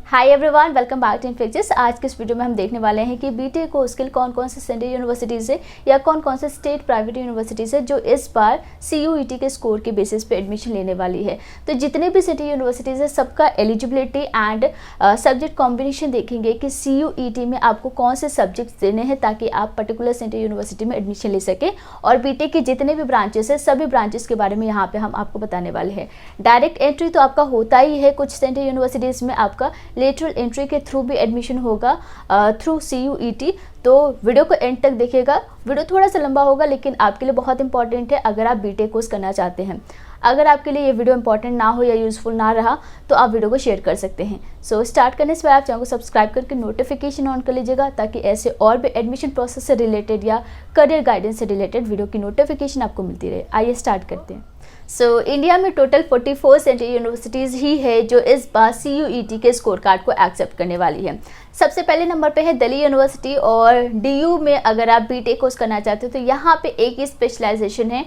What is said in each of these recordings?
Hi everyone, welcome back to Infectures. आज के इस वीडियो में हम देखने वाले हैं कि बीटेक को स्किल कौन कौन से सेंट्रल यूनिवर्सिटीज़ है या कौन कौन से स्टेट प्राइवेट यूनिवर्सिटीज़ है जो इस बार CUET के स्कोर के बेसिस पे एडमिशन लेने वाली है। तो जितने भी सेंट्रल यूनिवर्सिटीज़ है सबका एलिजिबिलिटी एंड सब्जेक्ट कॉम्बिनेशन देखेंगे कि CUET में आपको कौन से सब्जेक्ट्स देने हैं ताकि आप पर्टिकुलर सेंट्रल यूनिवर्सिटी में एडमिशन ले सकें। और बीटेक के जितने भी ब्रांचेस है सभी ब्रांचेस के बारे में यहाँ पे हम आपको बताने वाले हैं। डायरेक्ट एंट्री तो आपका होता ही है, कुछ सेंट्रल यूनिवर्सिटीज़ में आपका लेटरल एंट्री के थ्रू भी एडमिशन होगा थ्रू CUET। तो वीडियो को एंड तक देखिएगा। वीडियो थोड़ा सा लंबा होगा लेकिन आपके लिए बहुत इंपॉर्टेंट है अगर आप बीटेक कोर्स करना चाहते हैं। अगर आपके लिए ये वीडियो इंपॉर्टेंट ना हो या यूज़फुल ना रहा तो आप वीडियो को शेयर कर सकते हैं। सो स्टार्ट करने से पहले आप चैनल को सब्सक्राइब करके नोटिफिकेशन ऑन कर लीजिएगा ताकि ऐसे और भी एडमिशन प्रोसेस से रिलेटेड या करियर गाइडेंस से रिलेटेड वीडियो की नोटिफिकेशन आपको मिलती रहे। आइए स्टार्ट करते हैं। इंडिया में टोटल 44 सेंट्रल यूनिवर्सिटीज़ ही है जो इस बार CUET के स्कोर कार्ड को एक्सेप्ट करने वाली है। सबसे पहले नंबर पे है दिल्ली यूनिवर्सिटी और DU में अगर आप बीटेक कोर्स करना चाहते हो तो यहाँ पे एक ही स्पेशलाइजेशन है,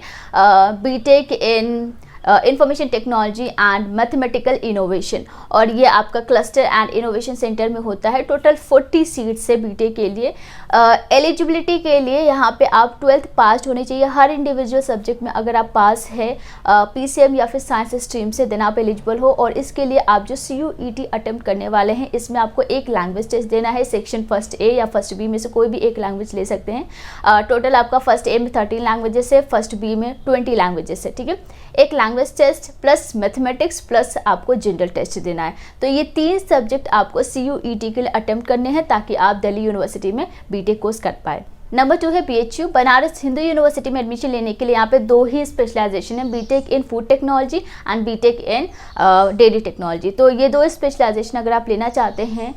BTech in information technology and mathematical innovation, और ये आपका क्लस्टर एंड इनोवेशन सेंटर में होता है। टोटल 40 सीट्स है बीटेक के लिए। एलिजिबिलिटी के लिए यहाँ पे आप 12th पास होनी चाहिए हर इंडिविजुअल सब्जेक्ट में। अगर आप पास है PCM या फिर साइंस स्ट्रीम से देन आप एलिजिबल हो। और इसके लिए आप जो CUET अटेम्प्ट करने वाले हैं इसमें आपको एक लैंग्वेज टेस्ट देना है। सेक्शन फर्स्ट A या फर्स्ट B में से कोई भी एक लैंग्वेज ले सकते हैं। टोटल आपका फर्स्ट A में 13 लैंग्वेजेस है, फर्स्ट B में 20 लैंग्वेजेस है। ठीक है, एक language test plus mathematics plus आपको जनरल टेस्ट देना है। तो ये 3 सब्जेक्ट आपको CUET के लिए अटेम्प्ट करने हैं ताकि आप दिल्ली यूनिवर्सिटी में बीटेक कोर्स कर पाए। नंबर 2 है BHU बनारस हिंदू यूनिवर्सिटी में एडमिशन लेने के लिए यहाँ पे 2 ही स्पेशलाइजेशन है, BTech in food technology and BTech in dairy technology. तो ये 2 स्पेशलाइजेशन अगर आप लेना चाहते हैं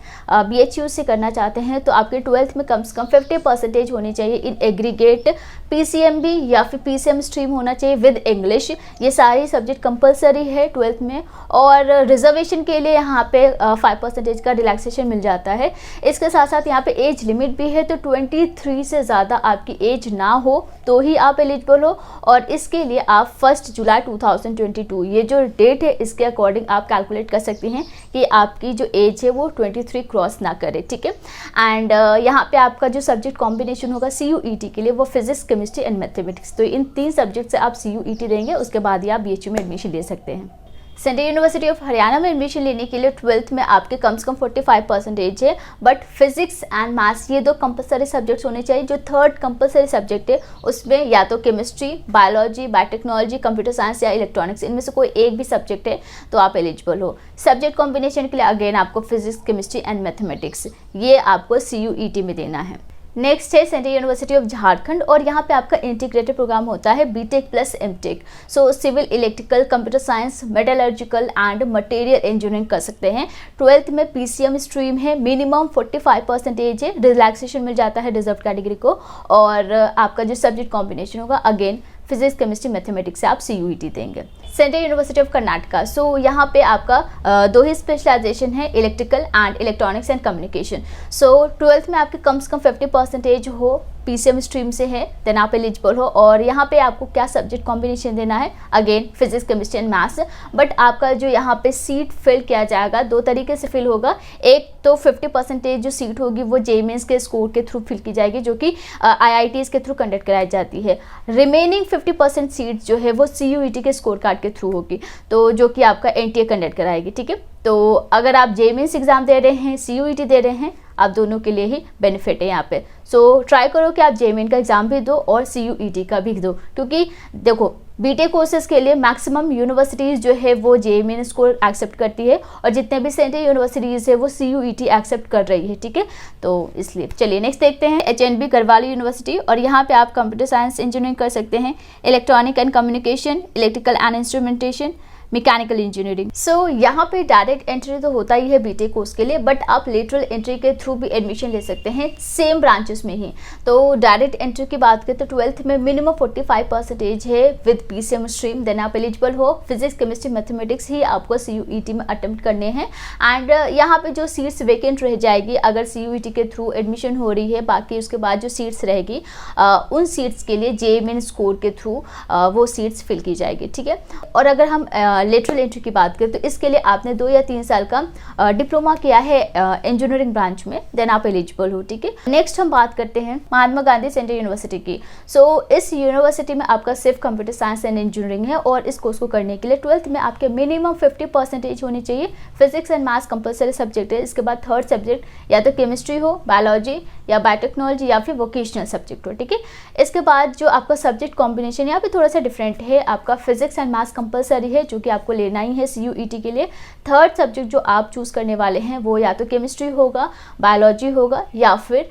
BHU से करना चाहते हैं तो आपके 12th में कम से कम 50% होनी चाहिए इन एग्रीगेट, PCMB या फिर PCM स्ट्रीम होना चाहिए विद इंग्लिश। ये सारे सब्जेक्ट कंपलसरी है 12th में। और रिजर्वेशन के लिए यहाँ पे 5% का रिलैक्सेशन मिल जाता है। इसके साथ साथ यहाँ पे एज लिमिट भी है, तो 23 से ज़्यादा आपकी एज ना हो तो ही आप एलिजिबल हो। और इसके लिए आप 1 जुलाई 2022 ये जो डेट है इसके अकॉर्डिंग आप कैलकुलेट कर सकती हैं कि आपकी जो एज है वो 23 क्रॉस ना करे। ठीक है, एंड यहाँ पे आपका जो सब्जेक्ट कॉम्बिनेशन होगा CUET के लिए वो फिजिक्स, केमिस्ट्री एंड मैथमेटिक्स। तो इन 3 सब्जेक्ट से आप CUET देंगे, उसके बाद ही आप BHU में एडमिशन ले सकते हैं। सेंट्रल यूनिवर्सिटी ऑफ हरियाणा में एडमिशन लेने के लिए 12th में आपके कम से कम 45% है, बट फिजिक्स एंड मैथ्स ये 2 कंपलसरी सब्जेक्ट्स होने चाहिए। जो 3rd कंपलसरी सब्जेक्ट है उसमें या तो chemistry, biology, biotechnology, computer science या इलेक्ट्रॉनिक्स, इनमें से कोई एक भी सब्जेक्ट है तो आप एलिजिबल हो। सब्जेक्ट कॉम्बिनेशन के लिए अगेन आपको फिजिक्स, केमिस्ट्री एंड मैथमेटिक्स ये आपको CUET में देना है। नेक्स्ट है सेंट्रल यूनिवर्सिटी ऑफ झारखंड और यहाँ पे आपका इंटीग्रेटेड प्रोग्राम होता है BTech plus MTech. Civil, electrical, computer science, metallurgical and material engineering कर सकते हैं। 12th में PCM स्ट्रीम है, मिनिमम 45% है, रिलैक्सेशन मिल जाता है रिजर्व कैटेगरी को। और आपका जो सब्जेक्ट कॉम्बिनेशन होगा अगेन फिजिक्स, केमिस्ट्री, मैथमेटिक्स से आप CUET देंगे। सेंट्रल यूनिवर्सिटी ऑफ कर्नाटका, यहाँ पे आपका 2 ही स्पेशलाइजेशन है, electrical and electronics and communication. 12th में आपके कम से कम 50% हो, PCM स्ट्रीम से है देन आप एलिजिबल हो। और यहाँ पे आपको क्या सब्जेक्ट कॉम्बिनेशन देना है, again physics, chemistry and maths. But आपका जो यहाँ पे सीट फिल किया जाएगा 2 तरीके से फिल होगा। एक तो 50% जो सीट होगी वो JEE मेंस के स्कोर के थ्रू फिल की जाएगी जो कि IITs के थ्रू कंडक्ट कराई जाती है। रिमेनिंग 50% सीट जो है वो CUET के स्कोर कार्ड के थ्रू होगी, तो जो कि आपका NTA कंडक्ट कराएगी। ठीक है, तो अगर आप JEE मेंस एग्जाम दे रहे हैं, CUET दे रहे हैं, आप दोनों के लिए ही बेनिफिट है यहाँ पे। ट्राई करो कि आप JEE मेन का एग्जाम भी दो और CUET का भी दो, क्योंकि देखो बीटेक कोर्सेज के लिए मैक्सिमम यूनिवर्सिटीज़ जो है वो JEE मेन स्कोर एक्सेप्ट करती है और जितने भी सेंट्रल यूनिवर्सिटीज़ है वो CUET एक्सेप्ट कर रही है। ठीक है, तो इसलिए चलिए नेक्स्ट देखते हैं HNB गढ़वाली यूनिवर्सिटी। और यहाँ पे आप कंप्यूटर साइंस इंजीनियरिंग कर सकते हैं, electronic and communication, electrical and instrumentation, mechanical engineering. यहाँ पे डायरेक्ट एंट्री तो होता ही है बीटेक कोर्स के लिए, बट आप लेटरल एंट्री के थ्रू भी एडमिशन ले सकते हैं सेम ब्रांचेस में ही। तो डायरेक्ट एंट्री की बात करें तो 12th में मिनिमम 45% है विद PCM स्ट्रीम, देन आप एलिजिबल हो। फिजिक्स, केमिस्ट्री, मैथमेटिक्स ही आपको CUET में अटेम्प्ट करने हैं। एंड यहाँ पे जो सीट्स वेकेंट रह जाएगी अगर CUET के थ्रू एडमिशन हो रही है, बाकी उसके बाद जो सीट्स रहेगी उन सीट्स के लिए JEE मेन स्कोर के थ्रू वो सीट्स फिल की जाएगी। ठीक है, और अगर हम लेटरल एंट्री की बात करें तो इसके लिए आपने 2 या 3 साल का डिप्लोमा किया है इंजीनियरिंग ब्रांच में, देन आप एलिजिबल हो। ठीक है, नेक्स्ट हम बात करते हैं महात्मा गांधी सेंट्रल यूनिवर्सिटी की। इस यूनिवर्सिटी में आपका सिर्फ कंप्यूटर साइंस एंड इंजीनियरिंग है और इस कोर्स को करने के लिए 12th में आपके मिनिमम 50% होनी चाहिए। Physics and maths compulsory subject है। इसके बाद थर्ड सब्जेक्ट या तो केमिस्ट्री हो, बायोलॉजी या बायोटेक्नोलॉजी या फिर वोकेशनल सब्जेक्ट हो। ठीक है, इसके बाद जो आपका सब्जेक्ट कॉम्बिनेशन यहाँ पे थोड़ा सा डिफरेंट है। आपका फिजिक्स एंड मैथ्स कंपलसरी है जो कि आपको लेना ही है CUET के लिए। थर्ड सब्जेक्ट जो आप चूज करने वाले हैं वो या तो केमिस्ट्री होगा, बायोलॉजी होगा या फिर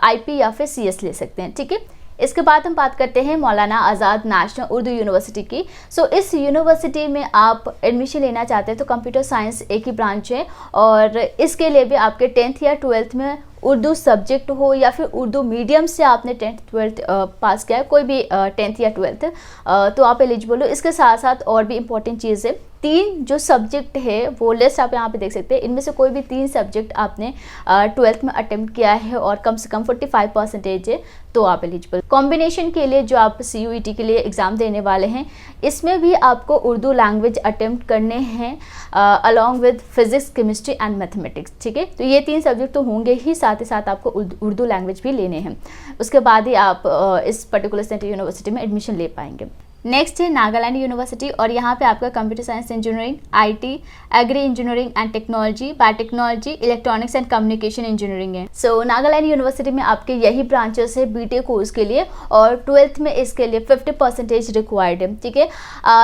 IP या फिर CS ले सकते हैं। ठीक है, इसके बाद हम बात करते हैं मौलाना आज़ाद नेशनल उर्दू यूनिवर्सिटी की। इस यूनिवर्सिटी में आप एडमिशन लेना चाहते हैं तो कंप्यूटर साइंस एक ही ब्रांच है और इसके लिए भी आपके 10th या 12th में उर्दू सब्जेक्ट हो या फिर उर्दू मीडियम से आपने 10th 12th पास किया है, कोई भी 10th या 12th तो आप एलिजिबल हो। इसके साथ साथ और भी इंपॉर्टेंट चीज़ है, 3 जो सब्जेक्ट है वो लिस्ट आप यहाँ पे देख सकते हैं। इनमें से कोई भी 3 सब्जेक्ट आपने 12th में अटेम्प्ट किया है और कम से कम 45% है तो आप एलिजिबल। कॉम्बिनेशन के लिए जो आप CUET के लिए एग्ज़ाम देने वाले हैं इसमें भी आपको उर्दू लैंग्वेज अटेम्प्ट करने हैं along with physics, chemistry and mathematics. ठीक है, तो ये 3 सब्जेक्ट तो होंगे ही, साथ ही साथ आपको उर्दू लैंग्वेज भी लेने हैं। उसके बाद ही आप इस पर्टिकुलर सेंट्रल यूनिवर्सिटी में एडमिशन ले पाएंगे। नेक्स्ट है नागालैंड यूनिवर्सिटी और यहाँ पे आपका computer science engineering, IT, agri engineering and technology, biotechnology, electronics and communication engineering है। नागालैंड यूनिवर्सिटी में आपके यही ब्रांचेस है BTech कोर्स के लिए और 12th में इसके लिए 50% रिक्वायर्ड है। ठीक है,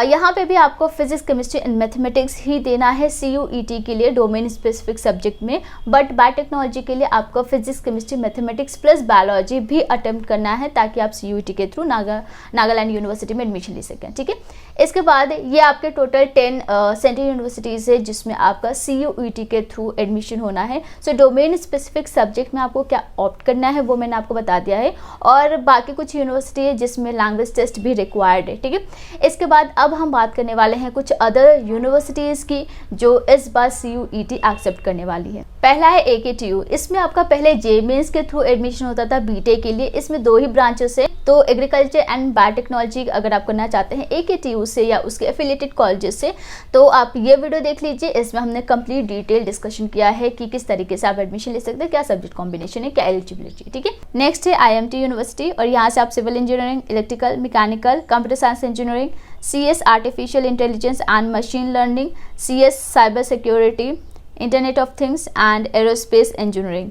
यहाँ पे भी आपको फिजिक्स, केमिस्ट्री एंड मैथमेटिक्स ही देना है CUET के लिए डोमेन स्पेसिफिक सब्जेक्ट में, बट बायोटेक्नोलॉजी के लिए आपको physics, chemistry, mathematics plus biology भी अटेम्प्ट करना है ताकि आप CUET के थ्रू नागालैंड यूनिवर्सिटी में एडमिशन ले सकें। ठीक है, इसके बाद ये आपके टोटल 10 सेंट्रल यूनिवर्सिटीज़ है जिसमें आपका CUET के थ्रू एडमिशन होना है। डोमेन स्पेसिफिक सब्जेक्ट में आपको क्या ऑप्ट करना है वो मैंने आपको बता दिया है और बाकी कुछ यूनिवर्सिटी है जिसमें लैंग्वेज टेस्ट भी रिक्वायर्ड है। ठीक है, इसके बाद अब हम बात करने वाले हैं कुछ अदर यूनिवर्सिटीज़ की जो इस बार CUET एक्सेप्ट करने वाली है। पहला है AKTU। इसमें आपका पहले JEE के थ्रू एडमिशन होता था BTech के लिए। इसमें 2 ही ब्रांचेस है, तो एग्रीकल्चर एंड बायोटेक्नोलॉजी अगर आप करना चाहते हैं AKTU से या उसके एफिलिएटेड कॉलेजेस से तो आप ये वीडियो देख लीजिए। इसमें हमने कंप्लीट डिटेल डिस्कशन किया है कि किस तरीके से आप एडमिशन ले सकते हैं, क्या सब्जेक्ट कॉम्बिनेशन है, क्या एलिजिबिलिटी। ठीक है, नेक्स्ट है IMT यूनिवर्सिटी और यहाँ से आप civil engineering, electrical, mechanical, computer science engineering, CS artificial intelligence and machine learning, CS cyber security, internet of things and aerospace engineering.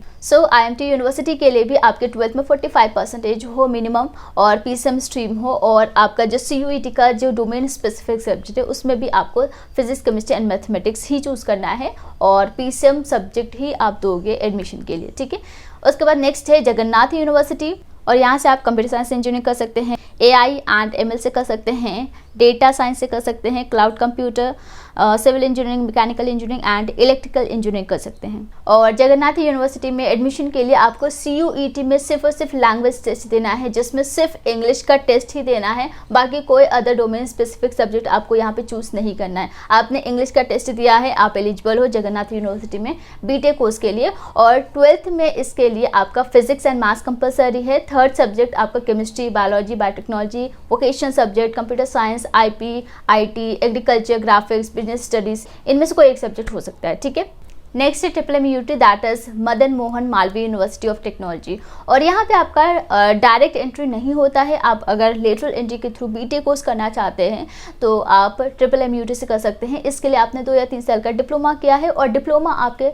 IMT University के लिए भी आपके 12th में 45% हो मिनिमम और PCM स्ट्रीम हो और आपका जो CUET का जो डोमेन स्पेसिफिक सब्जेक्ट है उसमें भी आपको physics, chemistry and mathematics he choose करना है और PCM सब्जेक्ट ही आप दोगे एडमिशन के लिए। ठीक है, उसके बाद नेक्स्ट है जगन्नाथ यूनिवर्सिटी और यहाँ से आप कंप्यूटर साइंस इंजीनियरिंग कर सकते हैं, AI एंड ML से कर सकते हैं, डेटा साइंस से कर सकते हैं, cloud computer, civil engineering, mechanical engineering and electrical engineering कर सकते हैं। और जगन्नाथ यूनिवर्सिटी में एडमिशन के लिए आपको CUET में सिर्फ और सिर्फ लैंग्वेज टेस्ट देना है जिसमें सिर्फ इंग्लिश का टेस्ट ही देना है, बाकी कोई अदर डोमेन स्पेसिफिक सब्जेक्ट आपको यहाँ पे चूज नहीं करना है। आपने इंग्लिश का टेस्ट दिया है, आप एलिजिबल हो जगन्नाथ यूनिवर्सिटी में BTech कोर्स के लिए और 12th में इसके लिए आपका फिजिक्स एंड मैथ्स कंपलसरी है। थर्ड सब्जेक्ट आपका chemistry, biology, biotechnology, vocational subject, computer science, IP, IT, agriculture, graphics, business studies, इनमें से कोई एक सब्जेक्ट हो सकता है। ठीक है, नेक्स्ट है MMUT that is Madan Mohan Malviya university of technology और यहाँ पे आपका डायरेक्ट एंट्री नहीं होता है। आप अगर लेटरल एंट्री के थ्रू BTech कोर्स करना चाहते हैं तो आप MMUT से कर सकते हैं। इसके लिए आपने 2 या 3 साल का डिप्लोमा किया है और डिप्लोमा आपके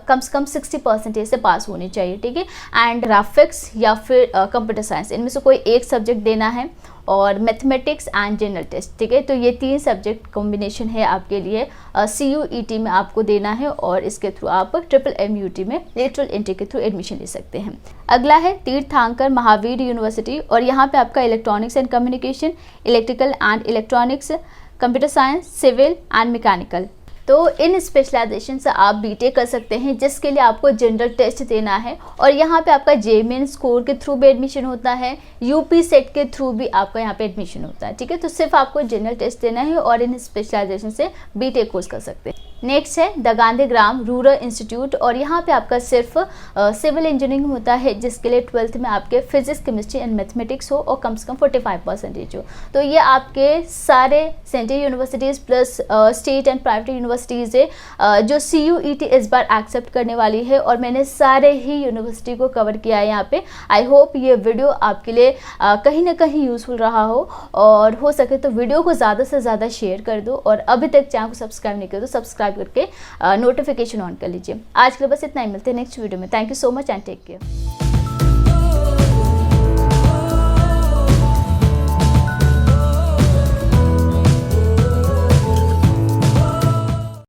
कम से कम 60% से पास होनी चाहिए। ठीक है, एंड ग्राफिक्स या फिर कंप्यूटर साइंस, इनमें से कोई एक सब्जेक्ट देना है और मैथमेटिक्स एंड जनरल टेस्ट। ठीक है, तो ये 3 सब्जेक्ट कॉम्बिनेशन है आपके लिए CUET में आपको देना है और इसके थ्रू आप MMUT में लेटरल एंट्री के थ्रू एडमिशन ले सकते हैं। अगला है तीर्थंकर महावीर यूनिवर्सिटी और यहाँ पे आपका electronics and communication, electrical and electronics, computer science, civil and mechanical. तो इन स्पेशलाइजेशन से आप BTech कर सकते हैं जिसके लिए आपको जनरल टेस्ट देना है और यहाँ पे आपका JEE स्कोर के थ्रू भी एडमिशन होता है, UP सेट के थ्रू भी आपका यहाँ पे एडमिशन होता है। ठीक है, तो सिर्फ आपको जनरल टेस्ट देना है और इन स्पेशलाइजेशन से BTech कोर्स कर सकते हैं। नेक्स्ट है द गांधीग्राम रूरल इंस्टीट्यूट, और यहाँ पे आपका सिर्फ सिविल इंजीनियरिंग होता है, जिसके लिए 12th में आपके फिजिक्स, केमिस्ट्री एंड मैथमेटिक्स हो और कम से कम 45% हो। तो ये आपके सारे central universities plus state and private universities है जो CUET इस बार एक्सेप्ट करने वाली है, और मैंने सारे ही यूनिवर्सिटी को कवर किया है यहाँ पे। आई होप ये वीडियो आपके लिए कहीं ना कहीं यूज़फुल रहा हो, और हो सके तो वीडियो को ज़्यादा से ज़्यादा शेयर कर दो, और अभी तक चैनल को सब्सक्राइब नहीं कर दो सब्सक्राइब करके नोटिफिकेशन ऑन कर लीजिए। आज के लिए बस इतना ही, मिलते हैं नेक्स्ट वीडियो में। Thank you so much and take care.